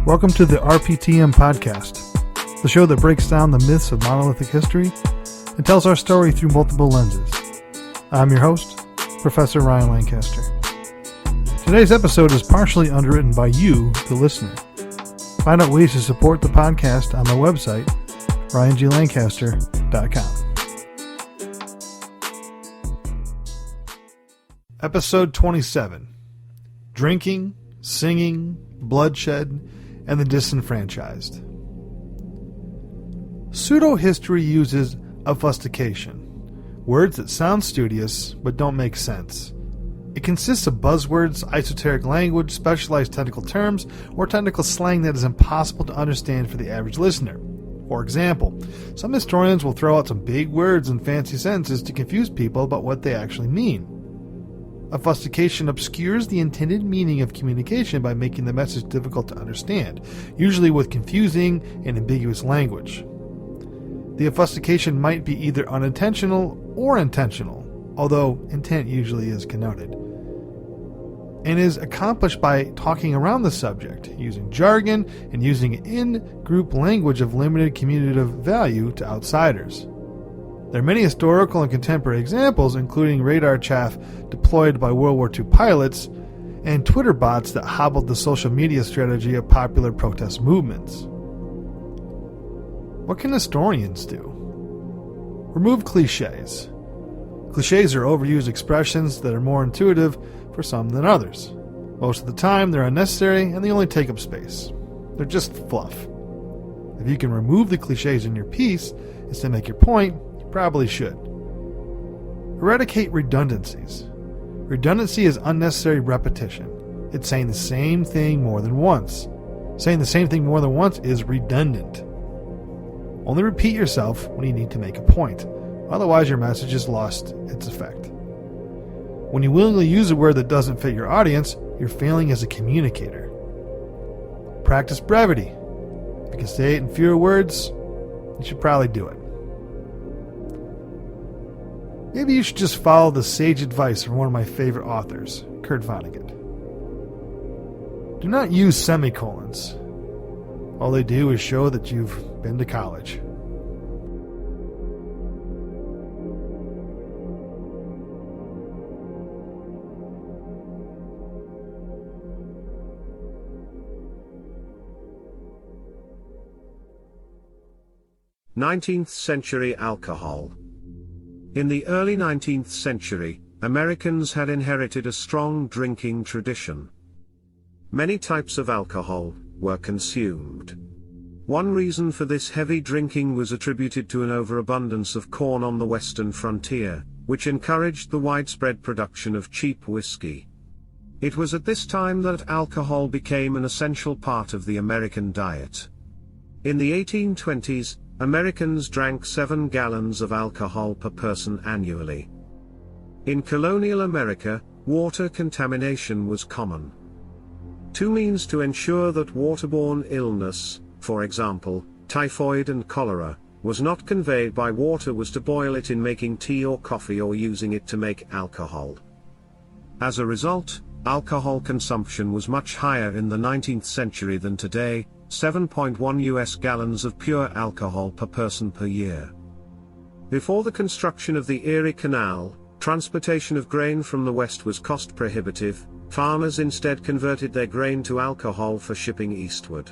Welcome to the RPTM podcast, the show that breaks down the myths of monolithic history and tells our story through multiple lenses. I'm your host, Professor Ryan Lancaster. Today's episode is partially underwritten by you, the listener. Find out ways to support the podcast on my website, ryanglancaster.com. Episode 27. Drinking, Singing, Bloodshed, and the Disenfranchised. Pseudo-history uses obfuscation, words that sound studious but don't make sense. It consists of buzzwords, esoteric language, specialized technical terms, or technical slang that is impossible to understand for the average listener. For example, some historians will throw out some big words and fancy sentences to confuse people about what they actually mean. Obfuscation obscures the intended meaning of communication by making the message difficult to understand, usually with confusing and ambiguous language. The obfuscation might be either unintentional or intentional, although intent usually is connoted, and is accomplished by talking around the subject, using jargon, and using in-group language of limited communicative value to outsiders. There are many historical and contemporary examples, including radar chaff deployed by World War II pilots and Twitter bots that hobbled the social media strategy of popular protest movements. What can historians do? Remove clichés. Clichés are overused expressions that are more intuitive for some than others. Most of the time, they're unnecessary and they only take up space. They're just fluff. If you can remove the clichés in your piece instead of make your point, probably should. Eradicate redundancies. Redundancy is unnecessary repetition. It's saying the same thing more than once. Saying the same thing more than once is redundant. Only repeat yourself when you need to make a point. Otherwise, your message has lost its effect. When you willingly use a word that doesn't fit your audience, you're failing as a communicator. Practice brevity. If you can say it in fewer words, you should probably do it. Maybe you should just follow the sage advice from one of my favorite authors, Vonnegut. Do not use semicolons. All they do is show that you've been to college. '19th century alcohol. In the early 19th century, Americans had inherited a strong drinking tradition. Many types of alcohol were consumed. One reason for this heavy drinking was attributed to an overabundance of corn on the western frontier, which encouraged the widespread production of cheap whiskey. It was at this time that alcohol became an essential part of the American diet. In the 1820s, Americans drank 7 gallons of alcohol per person annually. In colonial America, water contamination was common. Two means to ensure that waterborne illness, for example, typhoid and cholera, was not conveyed by water was to boil it in making tea or coffee or using it to make alcohol. As a result, alcohol consumption was much higher in the 19th century than today, 7.1 US gallons of pure alcohol per person per year. Before the construction of the Erie Canal, transportation of grain from the west was cost prohibitive. Farmers instead converted their grain to alcohol for shipping eastward.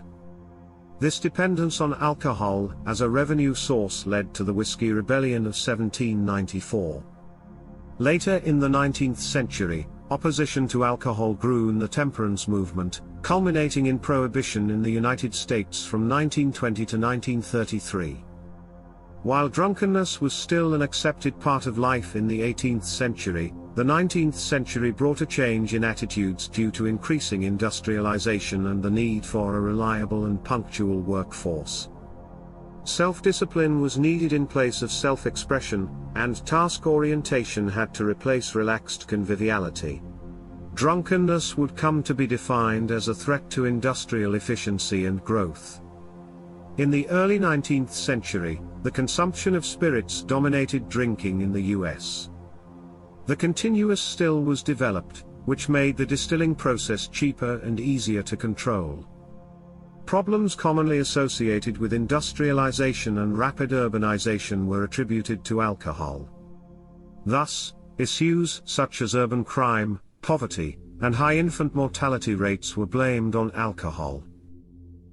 This dependence on alcohol as a revenue source led to the Whiskey Rebellion of 1794. Later in the 19th century, opposition to alcohol grew in the temperance movement, culminating in prohibition in the United States from 1920 to 1933. While drunkenness was still an accepted part of life in the 18th century, the 19th century brought a change in attitudes due to increasing industrialization and the need for a reliable and punctual workforce. Self-discipline was needed in place of self-expression, and task orientation had to replace relaxed conviviality. Drunkenness would come to be defined as a threat to industrial efficiency and growth. In the early 19th century, the consumption of spirits dominated drinking in the US. The continuous still was developed, which made the distilling process cheaper and easier to control. problems commonly associated with industrialization and rapid urbanization were attributed to alcohol. Thus, issues such as urban crime, poverty, and high infant mortality rates were blamed on alcohol.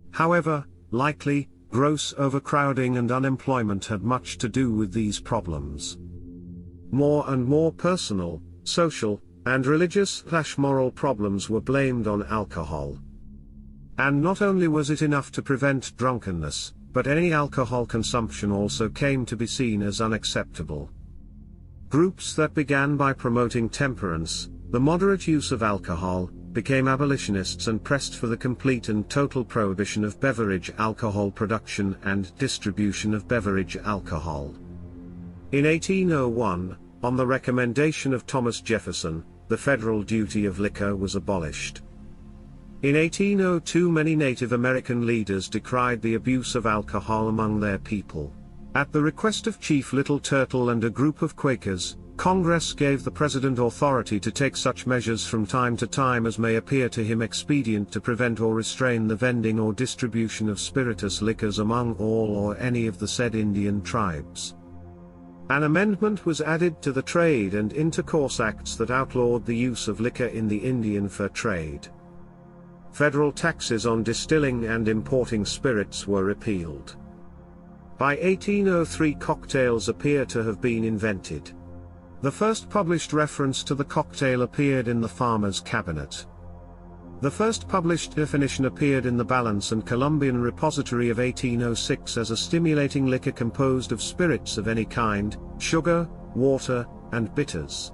However, likely, gross overcrowding and unemployment had much to do with these problems. More and more personal, social, and religious/moral problems were blamed on alcohol. And not only was it enough to prevent drunkenness, but any alcohol consumption also came to be seen as unacceptable. Groups that began by promoting temperance, the moderate use of alcohol, became abolitionists and pressed for the complete and total prohibition of beverage alcohol production and distribution of beverage alcohol. In 1801, on the recommendation of Thomas Jefferson, the federal duty of liquor was abolished. In 1802, many Native American leaders decried the abuse of alcohol among their people. At the request of Chief Little Turtle and a group of Quakers, Congress gave the President authority to take such measures from time to time as may appear to him expedient to prevent or restrain the vending or distribution of spirituous liquors among all or any of the said Indian tribes. An amendment was added to the Trade and Intercourse Acts that outlawed the use of liquor in the Indian fur trade. Federal taxes on distilling and importing spirits were repealed. By 1803, cocktails appear to have been invented. The first published reference to the cocktail appeared in the Farmer's Cabinet. The first published definition appeared in the Balance and Columbian Repository of 1806 as a stimulating liquor composed of spirits of any kind, sugar, water, and bitters.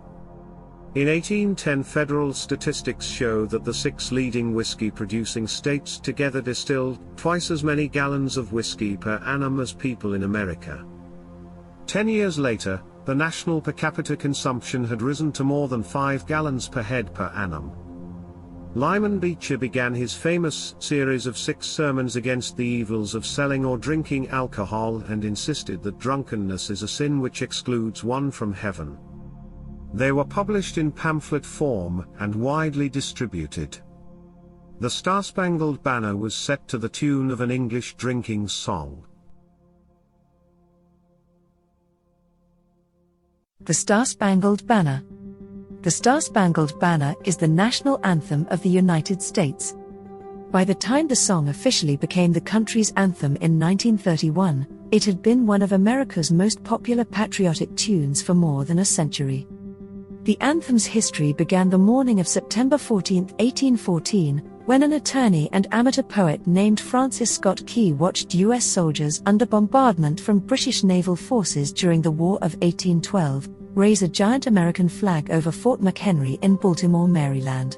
In 1810, federal statistics show that the 6 leading whiskey-producing states together distilled twice as many gallons of whiskey per annum as people in America. 10 years later, the national per capita consumption had risen to more than 5 gallons per head per annum. Lyman Beecher began his famous series of 6 sermons against the evils of selling or drinking alcohol and insisted that drunkenness is a sin which excludes one from heaven. They were published in pamphlet form and widely distributed. The Star-Spangled Banner was set to the tune of an English drinking song. The Star-Spangled Banner. The Star-Spangled Banner is the national anthem of the United States. By the time the song officially became the country's anthem in 1931, it had been one of America's most popular patriotic tunes for more than a century. The anthem's history began the morning of September 14, 1814, when an attorney and amateur poet named Francis Scott Key watched U.S. soldiers under bombardment from British naval forces during the War of 1812 raise a giant American flag over Fort McHenry in Baltimore, Maryland.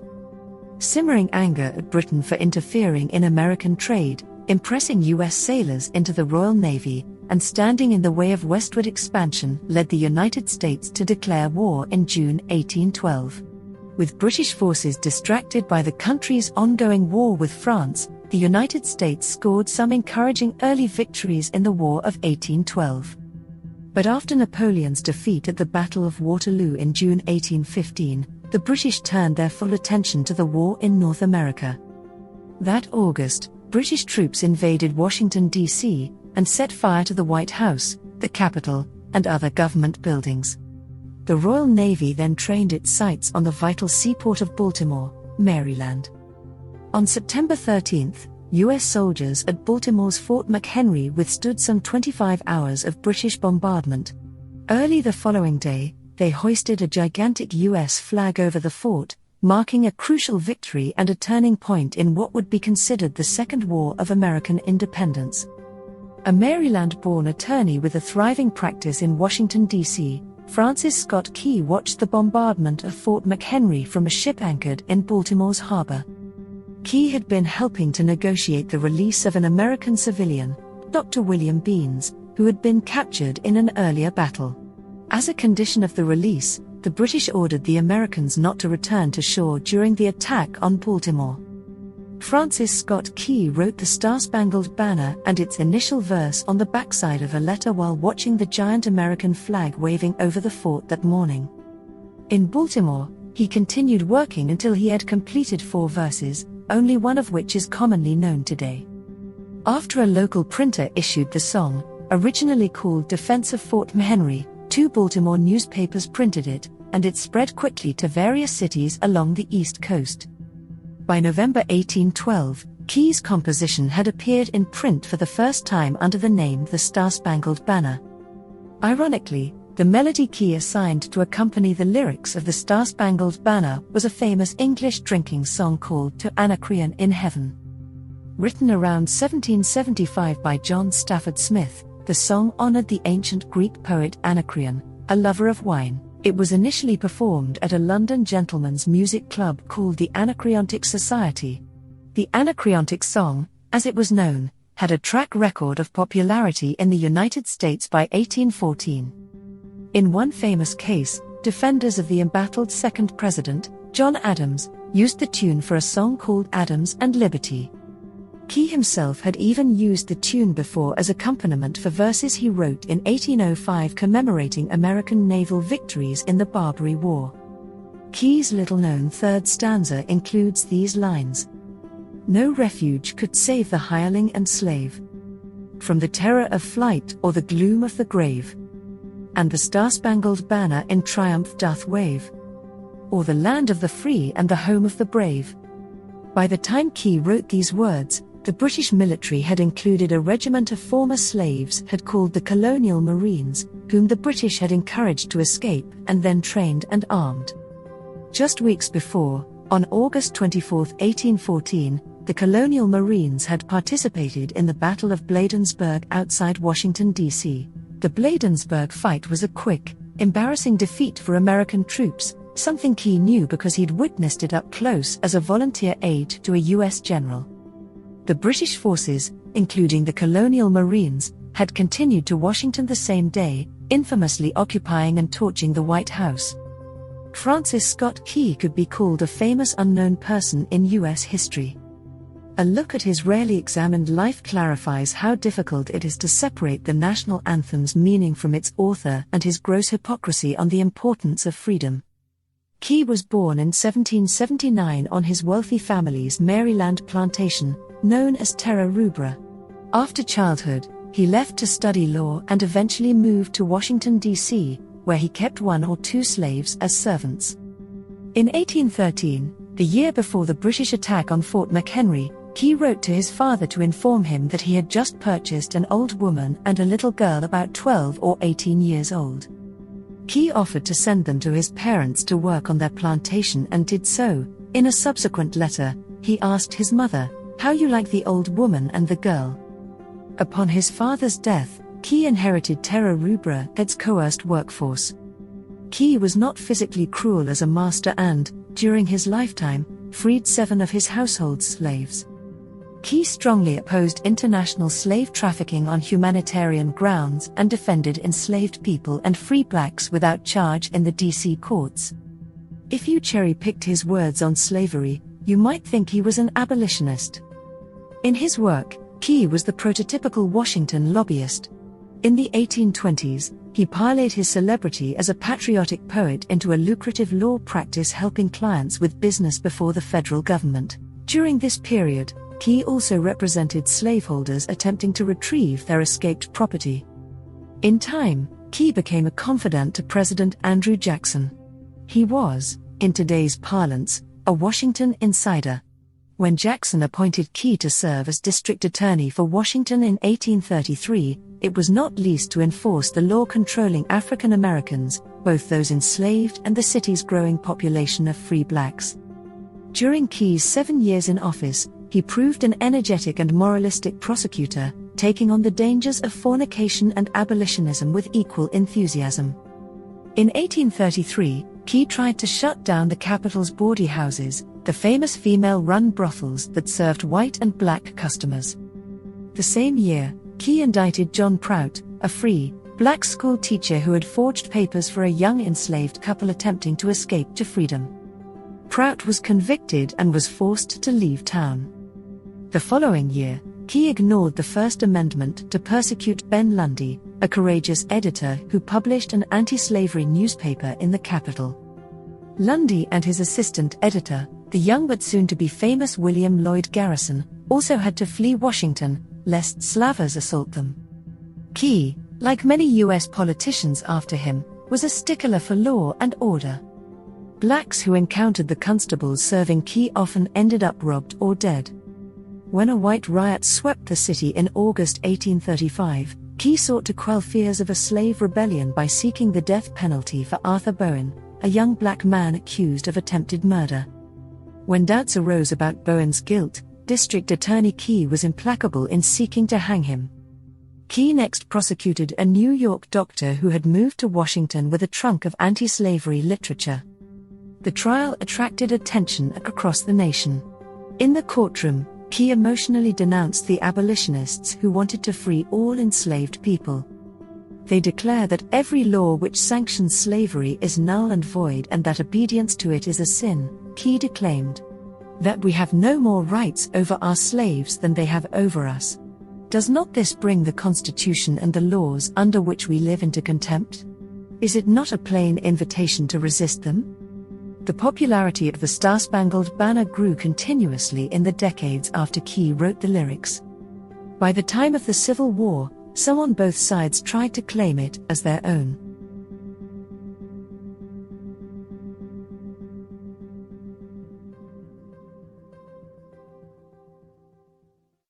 Simmering anger at Britain for interfering in American trade, impressing U.S. sailors into the Royal Navy, and standing in the way of westward expansion led the United States to declare war in June 1812. With British forces distracted by the country's ongoing war with France, the United States scored some encouraging early victories in the War of 1812. But after Napoleon's defeat at the Battle of Waterloo in June 1815, the British turned their full attention to the war in North America. That August, British troops invaded Washington, D.C., and set fire to the White House, the Capitol, and other government buildings. The Royal Navy then trained its sights on the vital seaport of Baltimore, Maryland. On September 13, U.S. soldiers at Baltimore's Fort McHenry withstood some 25 hours of British bombardment. Early the following day, they hoisted a gigantic U.S. flag over the fort, marking a crucial victory and a turning point in what would be considered the Second War of American Independence. A Maryland-born attorney with a thriving practice in Washington, D.C., Francis Scott Key watched the bombardment of Fort McHenry from a ship anchored in Baltimore's harbor. Key had been helping to negotiate the release of an American civilian, Dr. William Beans, who had been captured in an earlier battle. As a condition of the release, the British ordered the Americans not to return to shore during the attack on Baltimore. Francis Scott Key wrote the Star-Spangled Banner and its initial verse on the backside of a letter while watching the giant American flag waving over the fort that morning. In Baltimore, he continued working until he had completed 4 verses, only one of which is commonly known today. After a local printer issued the song, originally called Defense of Fort McHenry, 2 Baltimore newspapers printed it, and it spread quickly to various cities along the East Coast. By November 1812, Key's composition had appeared in print for the first time under the name The Star-Spangled Banner. Ironically, the melody Key assigned to accompany the lyrics of The Star-Spangled Banner was a famous English drinking song called To Anacreon in Heaven. Written around 1775 by John Stafford Smith, the song honored the ancient Greek poet Anacreon, a lover of wine. It was initially performed at a London gentlemen's music club called the Anacreontic Society. The Anacreontic song, as it was known, had a track record of popularity in the United States by 1814. In one famous case, defenders of the embattled second president, John Adams, used the tune for a song called Adams and Liberty. Key himself had even used the tune before as accompaniment for verses he wrote in 1805 commemorating American naval victories in the Barbary War. Key's little-known third stanza includes these lines: "No refuge could save the hireling and slave from the terror of flight or the gloom of the grave, and the star-spangled banner in triumph doth wave o'er the land of the free and the home of the brave." By the time Key wrote these words, the British military had included a regiment of former slaves had called the Colonial Marines, whom the British had encouraged to escape and then trained and armed. Just weeks before, on August 24, 1814, the Colonial Marines had participated in the Battle of Bladensburg outside Washington, D.C. The Bladensburg fight was a quick, embarrassing defeat for American troops, something Key knew because he'd witnessed it up close as a volunteer aide to a U.S. general. The British forces, including the Colonial Marines, had continued to Washington the same day, infamously occupying and torching the White House. Francis Scott Key could be called a famous unknown person in U.S. history. A look at his rarely examined life clarifies how difficult it is to separate the national anthem's meaning from its author and his gross hypocrisy on the importance of freedom. Key was born in 1779 on his wealthy family's Maryland plantation, known as Terra Rubra. After childhood, he left to study law and eventually moved to Washington, D.C., where he kept 1 or 2 slaves as servants. In 1813, the year before the British attack on Fort McHenry, Key wrote to his father to inform him that he had just purchased an old woman and a little girl about 12 or 18 years old. Key offered to send them to his parents to work on their plantation and did so. In a subsequent letter, he asked his mother, "How you like the old woman and the girl?" Upon his father's death, Key inherited Terra Rubra, its coerced workforce. Key was not physically cruel as a master and, during his lifetime, freed 7 of his household's slaves. Key strongly opposed international slave trafficking on humanitarian grounds and defended enslaved people and free blacks without charge in the D.C. courts. If you cherry-picked his words on slavery, you might think he was an abolitionist. In his work, Key was the prototypical Washington lobbyist. In the 1820s, he parlayed his celebrity as a patriotic poet into a lucrative law practice helping clients with business before the federal government. During this period, Key also represented slaveholders attempting to retrieve their escaped property. In time, Key became a confidant to President Andrew Jackson. He was, in today's parlance, a Washington insider. When Jackson appointed Key to serve as district attorney for Washington in 1833, it was not least to enforce the law controlling African Americans, both those enslaved and the city's growing population of free blacks. During Key's 7 years in office, he proved an energetic and moralistic prosecutor, taking on the dangers of fornication and abolitionism with equal enthusiasm. In 1833, Key tried to shut down the capital's bawdy houses, the famous female-run brothels that served white and black customers. The same year, Key indicted John Prout, a free, black school teacher who had forged papers for a young enslaved couple attempting to escape to freedom. Prout was convicted and was forced to leave town. The following year, Key ignored the First Amendment to persecute Ben Lundy, a courageous editor who published an anti-slavery newspaper in the capital. Lundy and his assistant editor, the young but soon-to-be famous William Lloyd Garrison, also had to flee Washington, lest Slavers assault them. Key, like many US politicians after him, was a stickler for law and order. Blacks who encountered the constables serving Key often ended up robbed or dead. When a white riot swept the city in August 1835, Key sought to quell fears of a slave rebellion by seeking the death penalty for Arthur Bowen, a young black man accused of attempted murder. When doubts arose about Bowen's guilt, District Attorney Key was implacable in seeking to hang him. Key next prosecuted a New York doctor who had moved to Washington with a trunk of anti-slavery literature. The trial attracted attention across the nation. In the courtroom, Key emotionally denounced the abolitionists who wanted to free all enslaved people. They declare that every law which sanctions slavery is null and void and that obedience to it is a sin, Key declaimed. That we have no more rights over our slaves than they have over us. Does not this bring the Constitution and the laws under which we live into contempt? Is it not a plain invitation to resist them? The popularity of the Star-Spangled Banner grew continuously in the decades after Key wrote the lyrics. By the time of the Civil War, some on both sides tried to claim it as their own.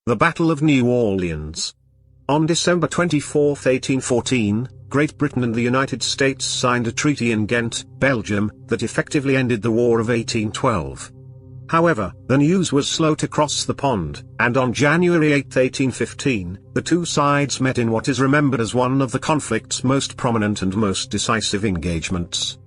The Battle of New Orleans. On December 24, 1814, Great Britain and the United States signed a treaty in Ghent, Belgium, that effectively ended the War of 1812. However, the news was slow to cross the pond, and on January 8, 1815, the two sides met in what is remembered as one of the conflict's most prominent and most decisive engagements.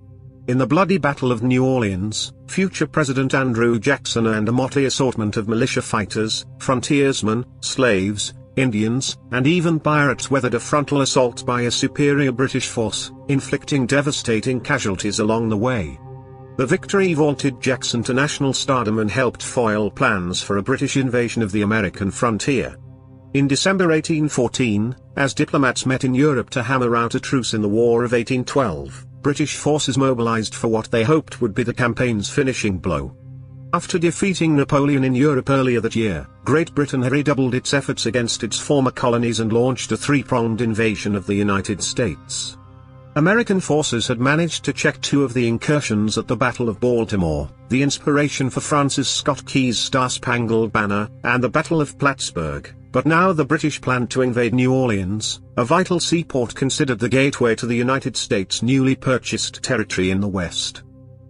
In the bloody Battle of New Orleans, future President Andrew Jackson and a motley assortment of militia fighters, frontiersmen, slaves, Indians, and even pirates weathered a frontal assault by a superior British force, inflicting devastating casualties along the way. The victory vaulted Jackson to national stardom and helped foil plans for a British invasion of the American frontier. In December 1814, as diplomats met in Europe to hammer out a truce in the War of 1812, British forces mobilized for what they hoped would be the campaign's finishing blow. After defeating Napoleon in Europe earlier that year, Great Britain had redoubled its efforts against its former colonies and launched a three-pronged invasion of the United States. American forces had managed to check two of the incursions at the Battle of Baltimore, the inspiration for Francis Scott Key's Star-Spangled Banner, and the Battle of Plattsburgh, but now the British planned to invade New Orleans, a vital seaport considered the gateway to the United States' newly purchased territory in the West.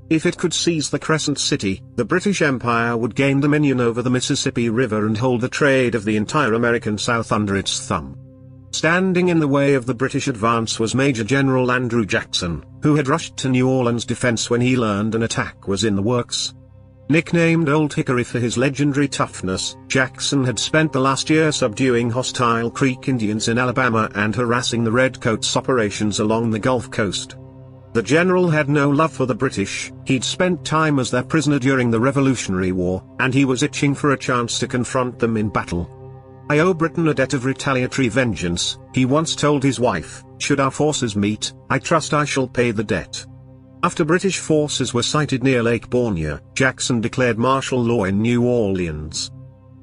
If it could seize the Crescent City, the British Empire would gain dominion over the Mississippi River and hold the trade of the entire American South under its thumb. Standing in the way of the British advance was Major General Andrew Jackson, who had rushed to New Orleans' defense when he learned an attack was in the works. Nicknamed Old Hickory for his legendary toughness, Jackson had spent the last year subduing hostile Creek Indians in Alabama and harassing the Redcoats' operations along the Gulf Coast. The general had no love for the British, he'd spent time as their prisoner during the Revolutionary War, and he was itching for a chance to confront them in battle. "I owe Britain a debt of retaliatory vengeance," he once told his wife, "should our forces meet, I trust I shall pay the debt." After British forces were sighted near Lake Borgne, Jackson declared martial law in New Orleans.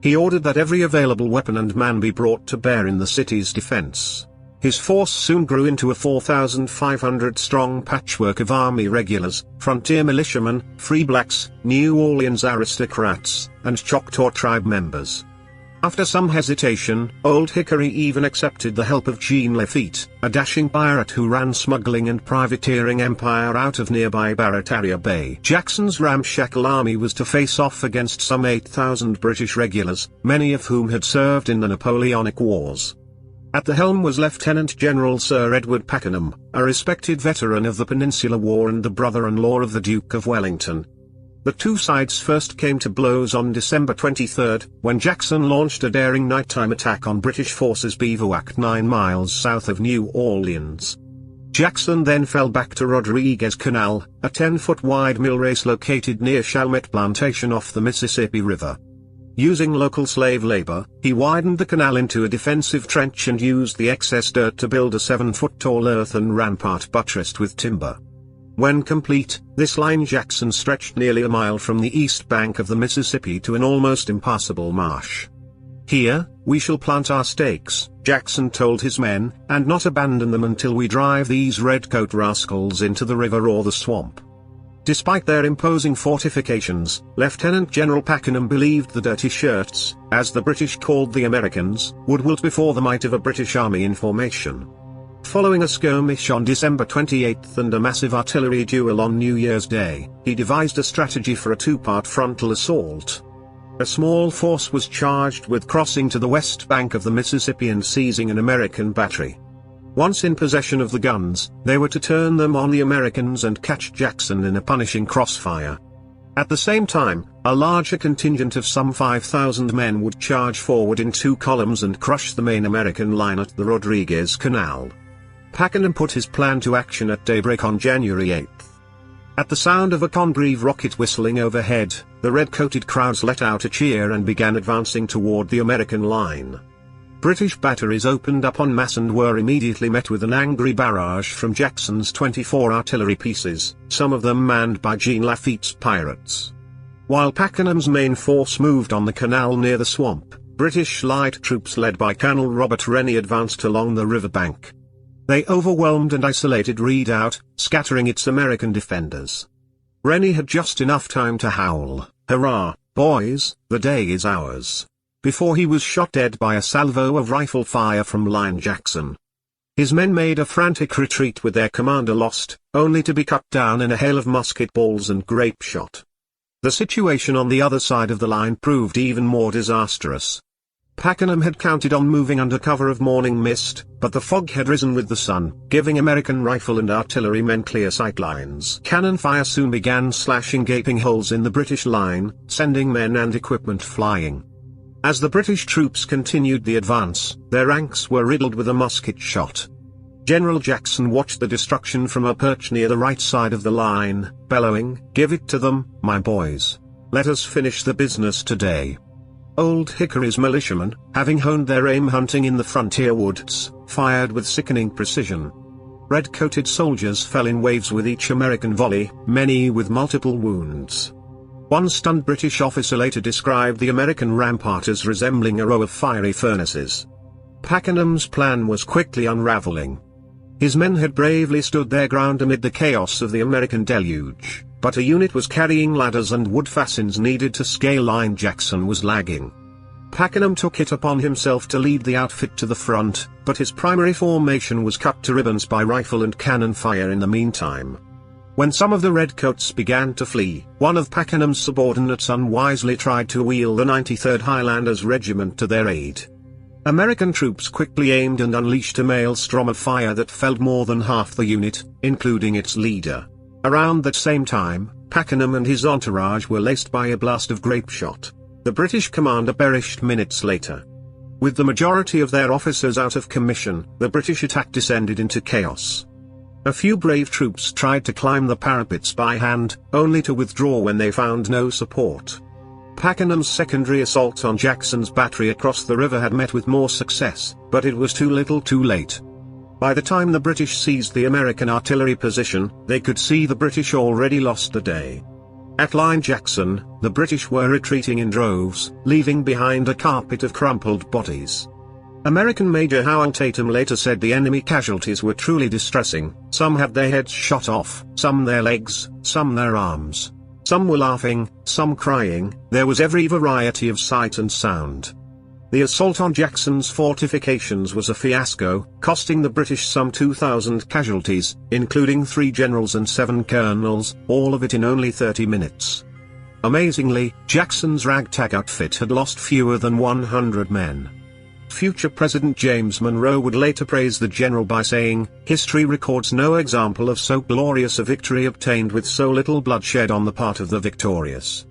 He ordered that every available weapon and man be brought to bear in the city's defense. His force soon grew into a 4,500-strong patchwork of army regulars, frontier militiamen, free blacks, New Orleans aristocrats, and Choctaw tribe members. After some hesitation, Old Hickory even accepted the help of Jean Lafitte, a dashing pirate who ran smuggling and privateering empire out of nearby Barataria Bay. Jackson's ramshackle army was to face off against some 8,000 British regulars, many of whom had served in the Napoleonic Wars. At the helm was Lieutenant General Sir Edward Pakenham, a respected veteran of the Peninsular War and the brother-in-law of the Duke of Wellington. The two sides first came to blows on December 23, when Jackson launched a daring nighttime attack on British forces bivouacked 9 miles south of New Orleans. Jackson then fell back to Rodriguez Canal, a 10-foot-wide mill race located near Chalmette Plantation off the Mississippi River. Using local slave labor, he widened the canal into a defensive trench and used the excess dirt to build a 7-foot-tall earthen rampart buttressed with timber. When complete, this line Jackson stretched nearly a mile from the east bank of the Mississippi to an almost impassable marsh. "Here, we shall plant our stakes," Jackson told his men, "and not abandon them until we drive these redcoat rascals into the river or the swamp." Despite their imposing fortifications, Lieutenant General Pakenham believed the dirty shirts, as the British called the Americans, would wilt before the might of a British army in formation. Following a skirmish on December 28 and a massive artillery duel on New Year's Day, he devised a strategy for a two-part frontal assault. A small force was charged with crossing to the west bank of the Mississippi and seizing an American battery. Once in possession of the guns, they were to turn them on the Americans and catch Jackson in a punishing crossfire. At the same time, a larger contingent of some 5,000 men would charge forward in two columns and crush the main American line at the Rodriguez Canal. Pakenham put his plan to action at daybreak on January 8. At the sound of a Congreve rocket whistling overhead, the red-coated crowds let out a cheer and began advancing toward the American line. British batteries opened up en masse and were immediately met with an angry barrage from Jackson's 24 artillery pieces, some of them manned by Jean Lafitte's pirates. While Pakenham's main force moved on the canal near the swamp, British light troops led by Colonel Robert Rennie advanced along the riverbank. They overwhelmed and isolated Redoubt, scattering its American defenders. Rennie had just enough time to howl, "Hurrah, boys, the day is ours," before he was shot dead by a salvo of rifle fire from Lion Jackson. His men made a frantic retreat with their commander lost, only to be cut down in a hail of musket balls and grape shot. The situation on the other side of the line proved even more disastrous. Pakenham had counted on moving under cover of morning mist, but the fog had risen with the sun, giving American rifle and artillery men clear sight lines. Cannon fire soon began slashing gaping holes in the British line, sending men and equipment flying. As the British troops continued the advance, their ranks were riddled with a musket shot. General Jackson watched the destruction from a perch near the right side of the line, bellowing, "Give it to them, my boys. Let us finish the business today." Old Hickory's militiamen, having honed their aim hunting in the frontier woods, fired with sickening precision. Red-coated soldiers fell in waves with each American volley, many with multiple wounds. One stunned British officer later described the American rampart as resembling a row of fiery furnaces. Pakenham's plan was quickly unraveling. His men had bravely stood their ground amid the chaos of the American deluge, but a unit was carrying ladders and wood fascines needed to scale Lion Jackson was lagging. Pakenham took it upon himself to lead the outfit to the front, but his primary formation was cut to ribbons by rifle and cannon fire in the meantime. When some of the redcoats began to flee, one of Pakenham's subordinates unwisely tried to wheel the 93rd Highlanders Regiment to their aid. American troops quickly aimed and unleashed a maelstrom of fire that felled more than half the unit, including its leader. Around that same time, Pakenham and his entourage were laced by a blast of grape shot. The British commander perished minutes later. With the majority of their officers out of commission, the British attack descended into chaos. A few brave troops tried to climb the parapets by hand, only to withdraw when they found no support. Pakenham's secondary assault on Jackson's battery across the river had met with more success, but it was too little too late. By the time the British seized the American artillery position, they could see the British already lost the day. At Lion Jackson, the British were retreating in droves, leaving behind a carpet of crumpled bodies. American Major Howell Tatum later said the enemy casualties were truly distressing. Some had their heads shot off, some their legs, some their arms. Some were laughing, some crying, there was every variety of sight and sound. The assault on Jackson's fortifications was a fiasco, costing the British some 2,000 casualties, including 3 generals and 7 colonels, all of it in only 30 minutes. Amazingly, Jackson's ragtag outfit had lost fewer than 100 men. Future President James Monroe would later praise the general by saying, "History records no example of so glorious a victory obtained with so little bloodshed on the part of the victorious."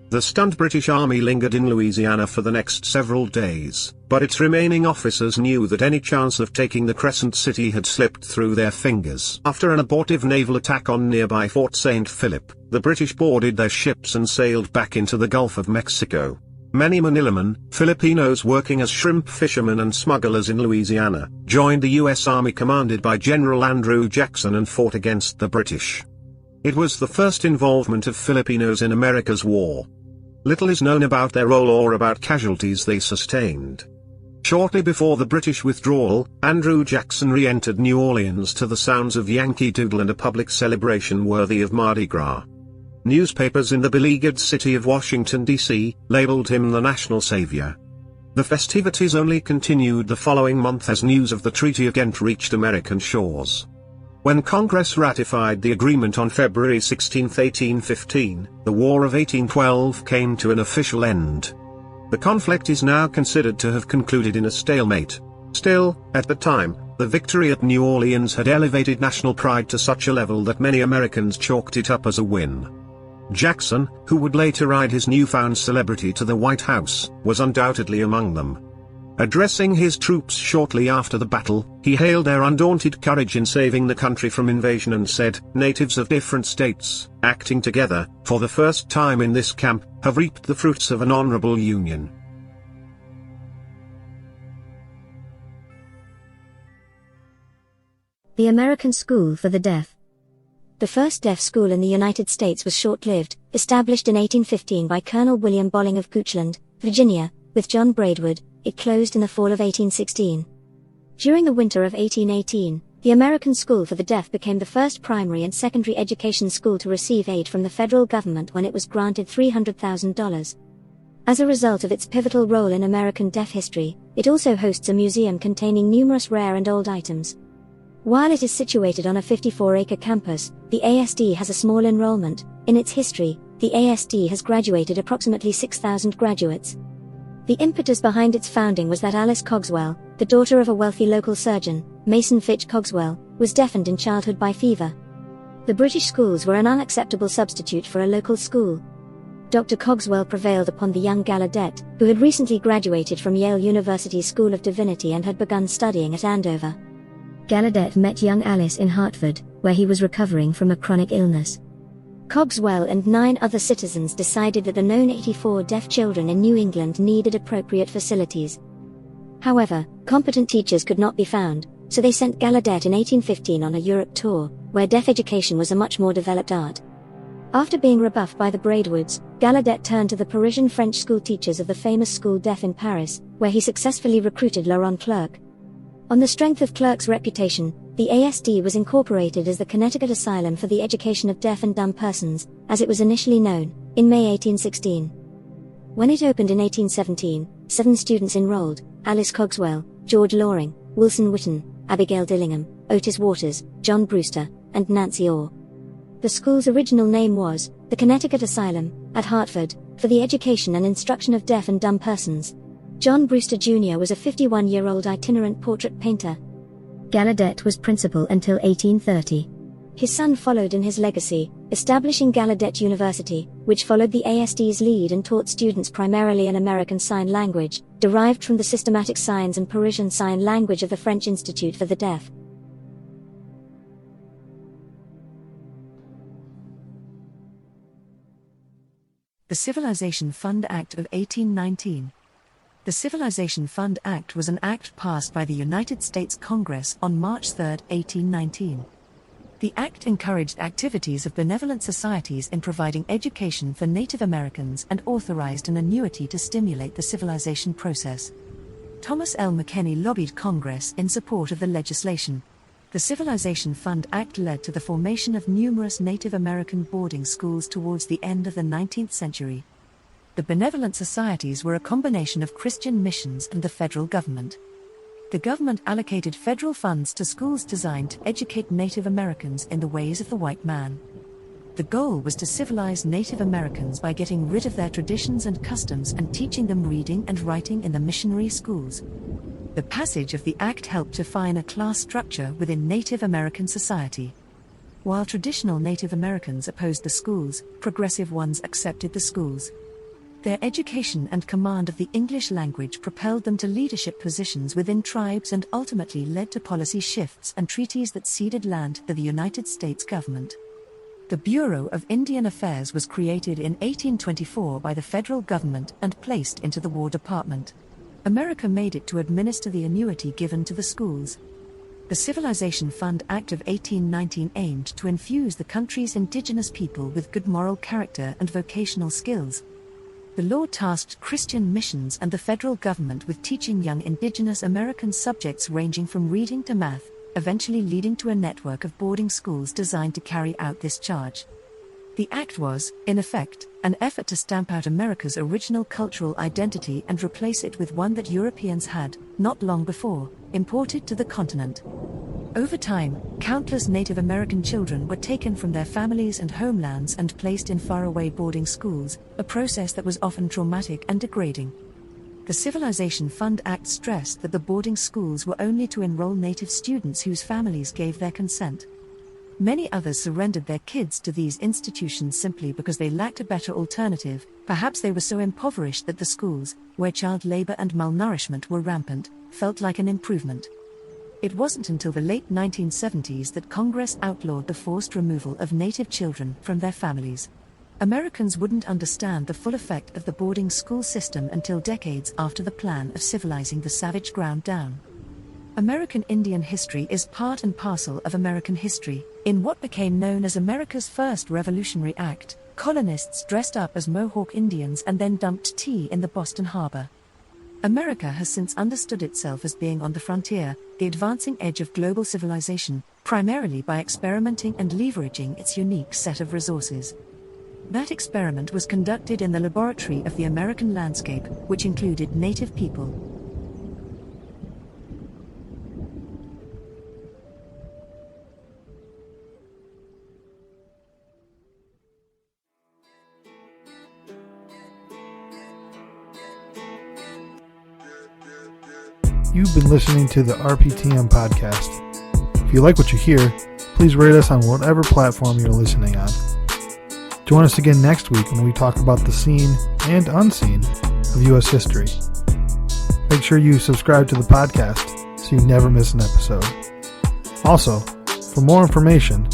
The stunned British Army lingered in Louisiana for the next several days, but its remaining officers knew that any chance of taking the Crescent City had slipped through their fingers. After an abortive naval attack on nearby Fort St. Philip, the British boarded their ships and sailed back into the Gulf of Mexico. Many Manilamen, Filipinos working as shrimp fishermen and smugglers in Louisiana, joined the U.S. Army commanded by General Andrew Jackson and fought against the British. It was the first involvement of Filipinos in America's war. Little is known about their role or about casualties they sustained. Shortly before the British withdrawal, Andrew Jackson re-entered New Orleans to the sounds of Yankee Doodle and a public celebration worthy of Mardi Gras. Newspapers in the beleaguered city of Washington, D.C., labeled him the national savior. The festivities only continued the following month as news of the Treaty of Ghent reached American shores. When Congress ratified the agreement on February 16, 1815, the War of 1812 came to an official end. The conflict is now considered to have concluded in a stalemate. Still, at the time, the victory at New Orleans had elevated national pride to such a level that many Americans chalked it up as a win. Jackson, who would later ride his newfound celebrity to the White House, was undoubtedly among them. Addressing his troops shortly after the battle, he hailed their undaunted courage in saving the country from invasion and said, "Natives of different states, acting together, for the first time in this camp, have reaped the fruits of an honorable union." The American School for the Deaf. The first deaf school in the United States was short-lived, established in 1815 by Colonel William Bolling of Goochland, Virginia, with John Braidwood. It closed in the fall of 1816. During the winter of 1818, the American School for the Deaf became the first primary and secondary education school to receive aid from the federal government when it was granted $300,000. As a result of its pivotal role in American deaf history, it also hosts a museum containing numerous rare and old items. While it is situated on a 54-acre campus, the ASD has a small enrollment. In its history, the ASD has graduated approximately 6,000 graduates. The impetus behind its founding was that Alice Cogswell, the daughter of a wealthy local surgeon, Mason Fitch Cogswell, was deafened in childhood by fever. The British schools were an unacceptable substitute for a local school. Dr. Cogswell prevailed upon the young Gallaudet, who had recently graduated from Yale University's School of Divinity and had begun studying at Andover. Gallaudet met young Alice in Hartford, where he was recovering from a chronic illness. Cogswell and 9 other citizens decided that the known 84 deaf children in New England needed appropriate facilities. However, competent teachers could not be found, so they sent Gallaudet in 1815 on a Europe tour, where deaf education was a much more developed art. After being rebuffed by the Braidwoods, Gallaudet turned to the Parisian French school teachers of the famous School Deaf in Paris, where he successfully recruited Laurent Clerc. On the strength of Clerc's reputation, the ASD was incorporated as the Connecticut Asylum for the Education of Deaf and Dumb Persons, as it was initially known, in May 1816. When it opened in 1817, 7 students enrolled: Alice Cogswell, George Loring, Wilson Witten, Abigail Dillingham, Otis Waters, John Brewster, and Nancy Orr. The school's original name was the Connecticut Asylum, at Hartford, for the Education and Instruction of Deaf and Dumb Persons. John Brewster Jr. was a 51-year-old itinerant portrait painter. Gallaudet was principal until 1830. His son followed in his legacy, establishing Gallaudet University, which followed the ASD's lead and taught students primarily an American Sign Language, derived from the systematic signs and Parisian Sign Language of the French Institute for the Deaf. The Civilization Fund Act of 1819. The Civilization Fund Act was an act passed by the United States Congress on March 3, 1819. The act encouraged activities of benevolent societies in providing education for Native Americans and authorized an annuity to stimulate the civilization process. Thomas L. McKenney lobbied Congress in support of the legislation. The Civilization Fund Act led to the formation of numerous Native American boarding schools towards the end of the 19th century. The benevolent societies were a combination of Christian missions and the federal government. The government allocated federal funds to schools designed to educate Native Americans in the ways of the white man. The goal was to civilize Native Americans by getting rid of their traditions and customs and teaching them reading and writing in the missionary schools. The passage of the act helped define a class structure within Native American society. While traditional Native Americans opposed the schools, progressive ones accepted the schools. Their education and command of the English language propelled them to leadership positions within tribes and ultimately led to policy shifts and treaties that ceded land to the United States government. The Bureau of Indian Affairs was created in 1824 by the federal government and placed into the War Department. America made it to administer the annuity given to the schools. The Civilization Fund Act of 1819 aimed to infuse the country's indigenous people with good moral character and vocational skills. The law tasked Christian missions and the federal government with teaching young indigenous American subjects ranging from reading to math, eventually leading to a network of boarding schools designed to carry out this charge. The act was, in effect, an effort to stamp out America's original cultural identity and replace it with one that Europeans had, not long before, imported to the continent. Over time, countless Native American children were taken from their families and homelands and placed in faraway boarding schools, a process that was often traumatic and degrading. The Civilization Fund Act stressed that the boarding schools were only to enroll Native students whose families gave their consent. Many others surrendered their kids to these institutions simply because they lacked a better alternative. Perhaps they were so impoverished that the schools, where child labor and malnourishment were rampant, felt like an improvement. It wasn't until the late 1970s that Congress outlawed the forced removal of Native children from their families. Americans wouldn't understand the full effect of the boarding school system until decades after the plan of civilizing the savage ground down. American Indian history is part and parcel of American history. In what became known as America's first Revolutionary Act, colonists dressed up as Mohawk Indians and then dumped tea in the Boston Harbor. America has since understood itself as being on the frontier, the advancing edge of global civilization, primarily by experimenting and leveraging its unique set of resources. That experiment was conducted in the laboratory of the American landscape, which included Native people. You've been listening to the RPTM podcast. If you like what you hear, please rate us on whatever platform you're listening on. Join us again next week when we talk about the seen and unseen of U.S. history. Make sure you subscribe to the podcast so you never miss an episode. Also, for more information,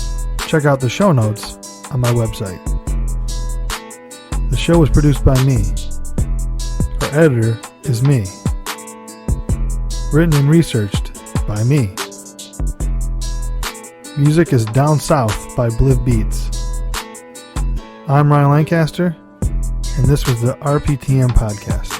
check out the show notes on my website. The show was produced by me. Our editor is me. Written and researched by me. Music is Down South by Bliv Beats. I'm Ryan Lancaster, and this was the RPTM podcast.